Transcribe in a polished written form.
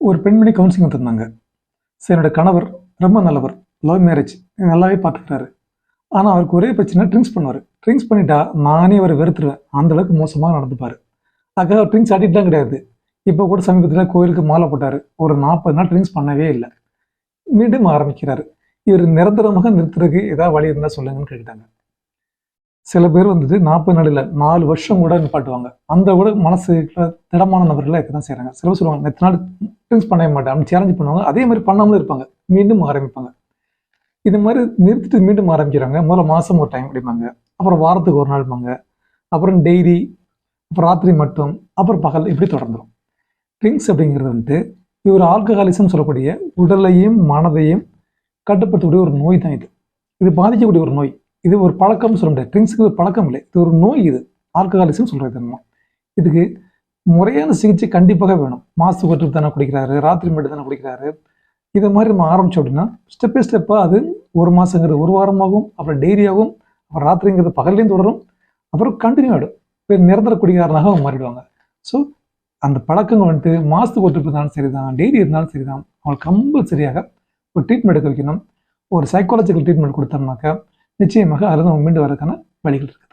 ஒரு பெண்மணி கவுன்சிலிங் வந்துருந்தாங்க. சரி, என்னோட கணவர் ரொம்ப நல்லவர், லவ் மேரேஜ், நல்லாவே பார்த்துக்கிறாரு. ஆனால் அவருக்கு ஒரே பிரச்சனை, ட்ரிங்க்ஸ் பண்ணுவார். ட்ரிங்க்ஸ் பண்ணிட்டா நானே அவரை வெறுத்துருவேன், அந்த அளவுக்கு மோசமாக நடந்துப்பார். அதுக்காக ட்ரிங்க்ஸ் ஆடிட்டு தான் கிடையாது. இப்போ கூட சமீபத்தில் கோயிலுக்கு மாலை போட்டார், ஒரு 40 நாள் ட்ரிங்க்ஸ் பண்ணவே இல்லை, மீண்டும் ஆரம்பிக்கிறாரு. இவர் நிரந்தரமாக நிறுத்துறதுக்கு ஏதாவது வழி இருந்தால் சொல்லுங்கன்னு கேட்டாங்க. சில பேர் வந்துட்டு 40 நாள் இல்லை, 4 வருஷம் கூட நிப்பாட்டுவாங்க. அந்த கூட மனசு திடமான நபர்கள் இருக்க தான் செய்கிறாங்க. சில பேர் சொல்லுவாங்க, நேற்று நாள் ட்ரிங்க்ஸ் பண்ணவே மாட்டேன் அப்படின்னு சேலஞ்ச் பண்ணுவாங்க. அதே மாதிரி பண்ணாமலும் இருப்பாங்க, மீண்டும் ஆரம்பிப்பாங்க. இது மாதிரி நிறுத்திட்டு மீண்டும் ஆரம்பிக்கிறாங்க. முதல்ல மாதம் ஒரு டைம் அப்படிம்பாங்க, அப்புறம் வாரத்துக்கு ஒரு நாள்பாங்க, அப்புறம் டெய்லி, அப்புறம் ராத்திரி மட்டும், அப்புறம் பகல், இப்படி தொடர்ந்துடும். ட்ரிங்க்ஸ் அப்படிங்கிறது வந்துட்டு இது ஒரு ஆல்கஹாலிசம் சொல்லக்கூடிய உடலையும் மனதையும் கட்டுப்படுத்தக்கூடிய ஒரு நோய் தான். இது பாதிக்கக்கூடிய ஒரு நோய். இது ஒரு பழக்கம் சொல்ல முடியாது. ட்ரிங்க்ஸுக்கு ஒரு பழக்கம் இல்லை, இது ஒரு நோய். இது ஆல்கஹாலிசம் சொல்கிறது என்னமோ. இதுக்கு முறையான சிகிச்சை கண்டிப்பாக வேணும். மாதத்துக்கு ஒரு ட்ரிப் தானே குடிக்கிறாரு, ராத்திரி மட்டும் தானே குடிக்கிறாரு, இதை மாதிரி நம்ம ஆரம்பித்தோம் அப்படின்னா ஸ்டெப் பை ஸ்டெப்பாக அது ஒரு மாதங்கிறது ஒரு வாரமாகும், அப்புறம் டெய்லியாகும், அப்புறம் ராத்திரிங்கிறது பகல்லையும் தொடரும், அப்புறம் கண்டினியூ ஆகிடும். இப்போ நிரந்தர குடிகாரனாக அவங்க மாறிடுவாங்க. ஸோ அந்த பழக்கங்கள் வந்துட்டு மாதத்துக்கு ஒரு ட்ரிப் இருந்தாலும் சரி தான், டெய்லி இருந்தாலும் சரி தான், அவங்களுக்கு கம்பல்சரியாக ஒரு ட்ரீட்மெண்ட் எடுக்க வைக்கணும். ஒரு சைக்காலஜிக்கல் ட்ரீட்மெண்ட் கொடுத்தோம்னாக்கா நிச்சயமாக அதில் அவங்க மீண்டு வரதுக்கான வழிகள் இருக்குது.